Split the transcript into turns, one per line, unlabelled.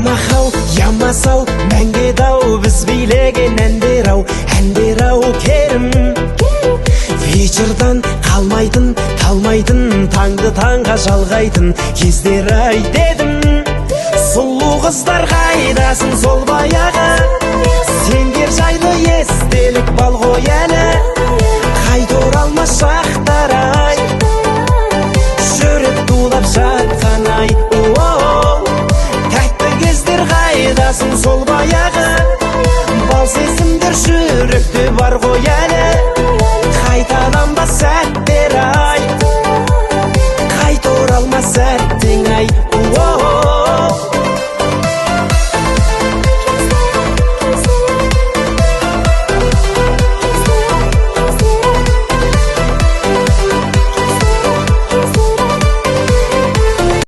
Ямахау, ямасау, мәңге дау, біз билеген әндер ау керім. Вечердан қалмайтын, талмайтын, таңды таңға жалғайтын кездер ай дедім. Сұлу қыздар қайдасын сол баяғы, сендер жайлы естелік бал ғой әлі, қайта оралмас шақтар ай.